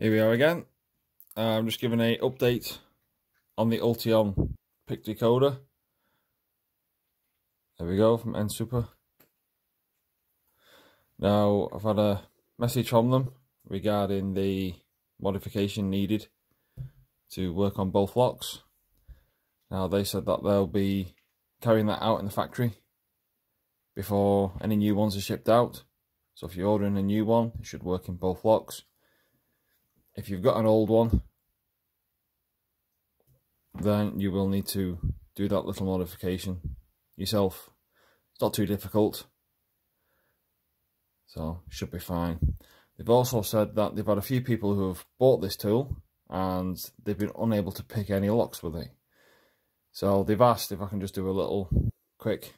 Here we are again. I'm just giving an update on the Ultion PIC decoder. There we go, from NSuper. Now, I've had a message from them regarding the modification needed to work on both locks. Now, they said that they'll be carrying that out in the factory before any new ones are shipped out. So if you're ordering a new one, it should work in both locks. If you've got an old one, then you will need to do that little modification yourself. It's not too difficult, so it should be fine. They've also said that they've had a few people who have bought this tool and they've been unable to pick any locks with it. So they've asked if I can just do a little quick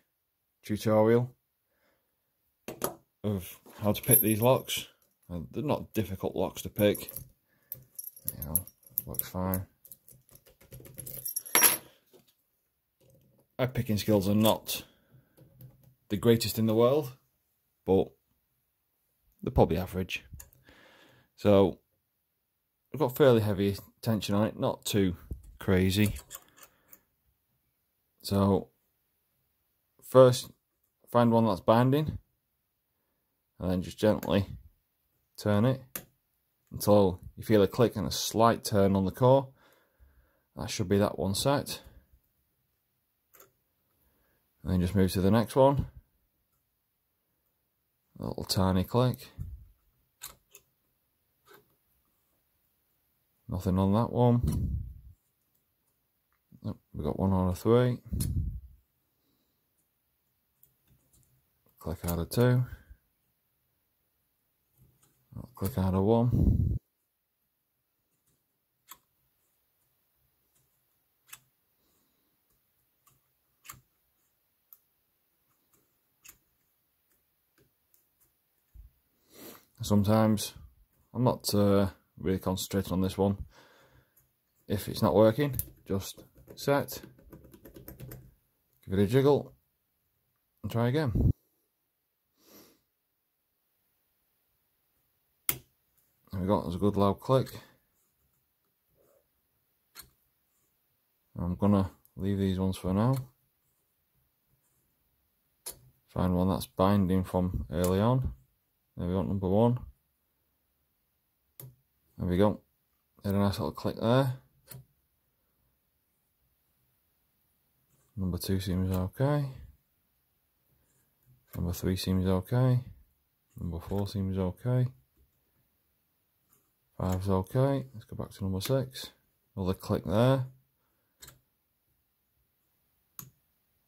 tutorial of how to pick these locks. They're not difficult locks to pick. You know, works fine. My picking skills are not the greatest in the world, but they're probably average. So I've got fairly heavy tension on it, not too crazy. So first, find one that's binding, and then just gently turn it until you feel a click and a slight turn on the core. That should be that one set. And then just move to the next one. A little tiny click. Nothing on that one. Oh, we got 1 out of 3. Click out of 2. Click out of 1. Sometimes I'm not really concentrating on this one. If it's not working, just set, give it a jiggle, and try again. There we go, there's a good loud click. I'm gonna leave these ones for now. Find one that's binding from early on. There we go, number 1. There we go. Had a nice little click there. Number 2 seems okay. Number 3 seems okay. Number 4 seems okay. 5's okay. Let's go back to number 6. Another click there.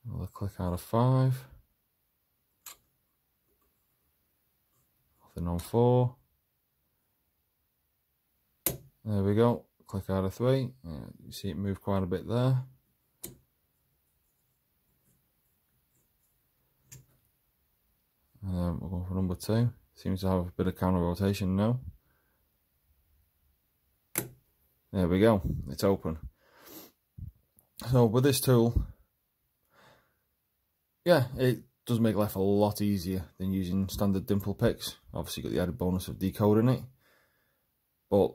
Another click out of 5. Nothing on 4. There we go. Click out of 3. You see it move quite a bit there. We're going for number 2. Seems to have a bit of counter rotation now. There we go. It's open. So with this tool, yeah, it does make life a lot easier than using standard dimple picks. Obviously, you got the added bonus of decoding it, but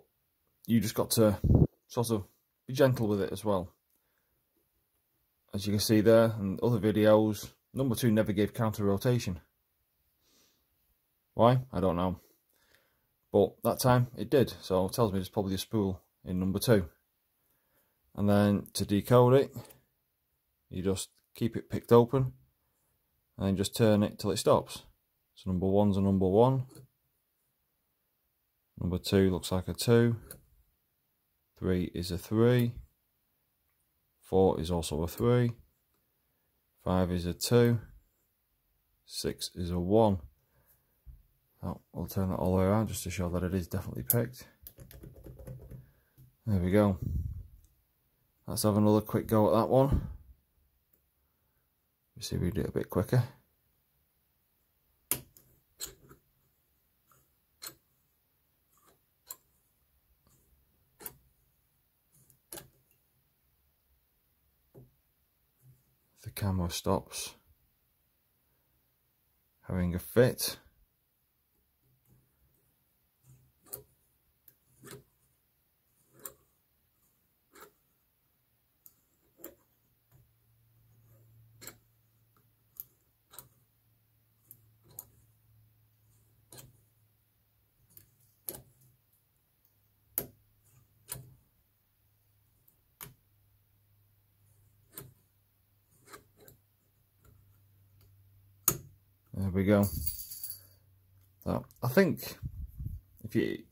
you just got to sort of be gentle with it as well. As you can see there in other videos, number 2 never gave counter rotation. Why? I don't know. But that time it did, so it tells me there's probably a spool in number 2. And then to decode it, you just keep it picked open and then just turn it till it stops. So number 1's a number 1. Number 2 looks like a 2. 3 is a 3. 4 is also a 3. 5 is a 2. 6 is a 1. Oh, I'll turn that all the way around just to show that it is definitely picked. There we go. Let's have another quick go at that one. Let's see if we do it a bit quicker. The camera stops having a fit. There we go. So I think these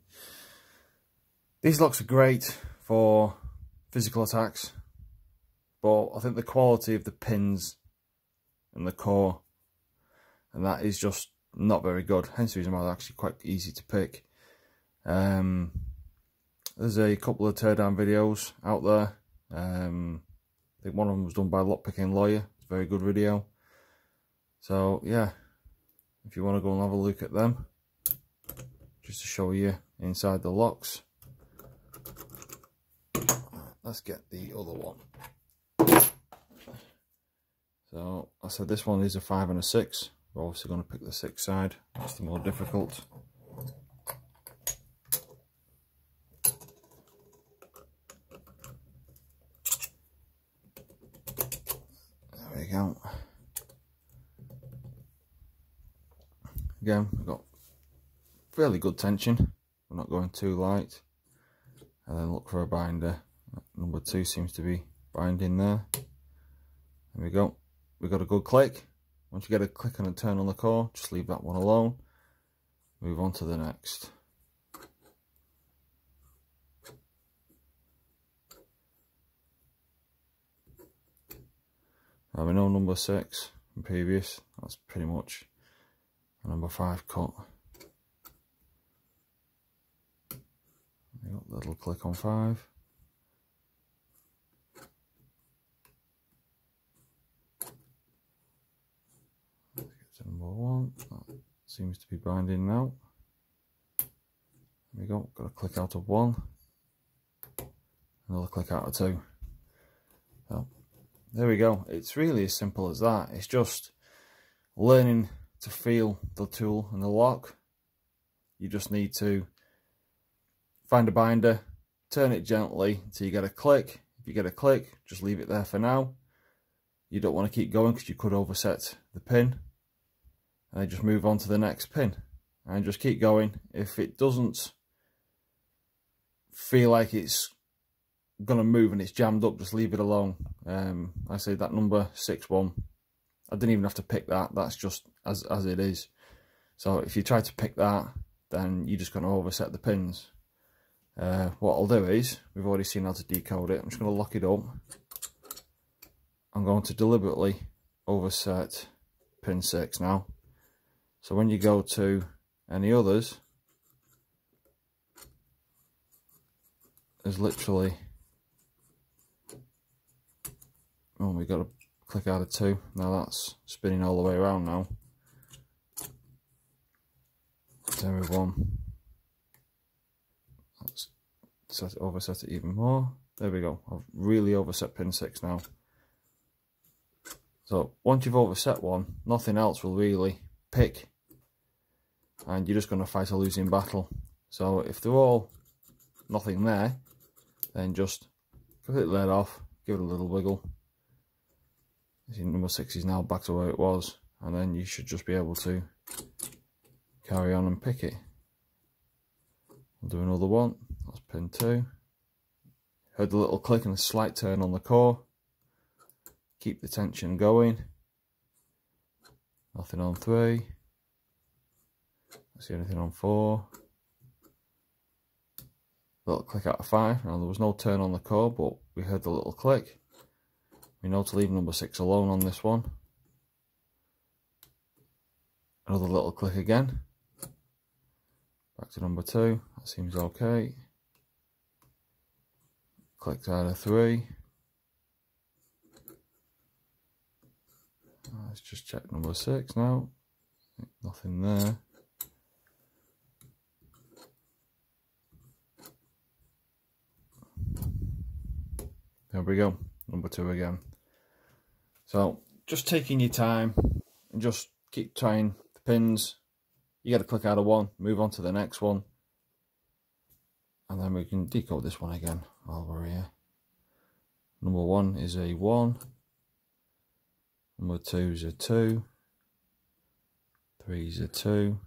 locks are great for physical attacks, but I think the quality of the pins and the core and that is just not very good. Hence the reason why they're actually quite easy to pick. There's a couple of teardown videos out there. I think one of them was done by Lockpicking Lawyer. It's a very good video. So yeah, if you want to go and have a look at them, just to show you inside the locks. Let's get the other one. So I said this one is a 5 and a 6. We're obviously going to pick the 6 side. That's the more difficult. There we go. Again, we've got fairly good tension. We're not going too light. And then look for a binder. Number 2 seems to be binding there. There we go. We've got a good click. Once you get a click and a turn on the core, just leave that one alone. Move on to the next. Now we know number 6 from previous. That's pretty much a number 5 cut. There we go, little click on 5. Number 1, that seems to be binding now. There we go, got a click out of 1, another click out of 2. So there we go. It's really as simple as that. It's just learning to feel the tool and the lock. You just need to find a binder, turn it gently until you get a click. If you get a click, just leave it there for now. You don't want to keep going because you could overset the pin. And then just move on to the next pin and just keep going. If it doesn't feel like it's gonna move and it's jammed up, just leave it alone. I say that number 6 one, I didn't even have to pick that. That's just as it is. So if you try to pick that, then you're just going to overset the pins. What I'll do is, we've already seen how to decode it. I'm just going to lock it up. I'm going to deliberately overset pin 6 now. So when you go to any others, there's literally, oh, we got to click out of 2. Now that's spinning all the way around now. There we go. Let's overset it even more. There we go. I've really overset pin 6 now. So once you've overset one, nothing else will really pick. And you're just going to fight a losing battle. So if they're all nothing there, then just completely let off, give it a little wiggle. See, number 6 is now back to where it was, and then you should just be able to carry on and pick it. I'll do another one. That's pin 2. Heard the little click and a slight turn on the core. Keep the tension going. Nothing on 3. Let's see anything on 4. Little click out of 5. Now there was no turn on the core, but we heard the little click. We know to leave number 6 alone on this one. Another little click again. Back to number 2. That seems okay. Clicked out of 3. Let's just check number 6 now. Nothing there. There we go, number 2 again. So just taking your time and just keep trying the pins. You got to click out of 1, move on to the next one, and then we can decode this one again while we're here. Number 1 is a 1, number 2 is a 2, 3 is a 2,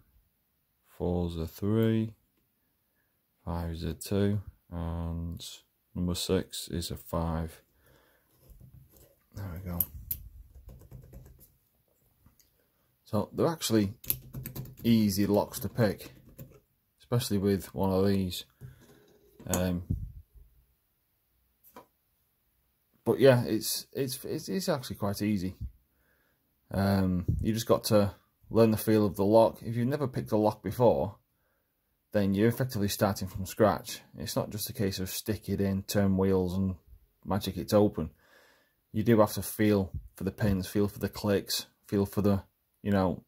4 is a 3, 5 is a 2, and number 6 is a 5. There we go. So they're actually easy locks to pick, especially with one of these. But yeah, it's actually quite easy. You just got to learn the feel of the lock. If you've never picked a lock before, then you're effectively starting from scratch. It's not just a case of stick it in, turn wheels and magic it's open. You do have to feel for the pins, feel for the clicks, feel for the, you know,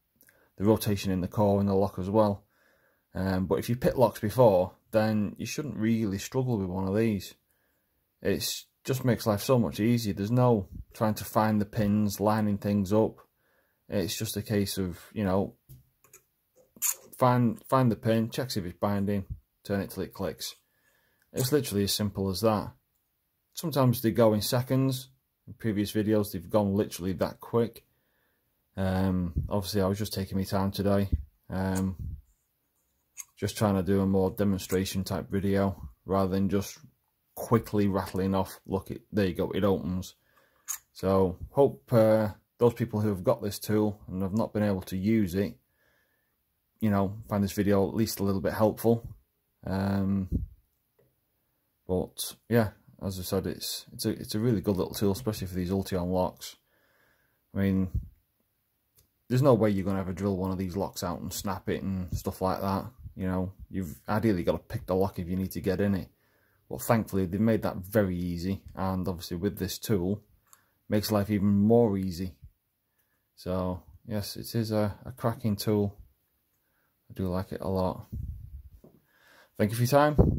the rotation in the core and the lock as well. But if you picked locks before, then you shouldn't really struggle with one of these. It just makes life so much easier. There's no trying to find the pins, lining things up. It's just a case of, you know, find the pin, check if it's binding, turn it till it clicks. It's literally as simple as that. Sometimes they go in seconds. In previous videos, they've gone literally that quick. Obviously, I was just taking my time today. Just trying to do a more demonstration type video rather than just quickly rattling off. Look, there you go, it opens. So hope those people who have got this tool and have not been able to use it, you know, find this video at least a little bit helpful. But yeah, as I said, it's a really good little tool, especially for these Ultion locks. I mean, there's no way you're going to ever drill one of these locks out and snap it and stuff like that. You know, you've ideally got to pick the lock if you need to get in it. But thankfully, they've made that very easy. And obviously with this tool, makes life even more easy. So, yes, it is a cracking tool. I do like it a lot. Thank you for your time.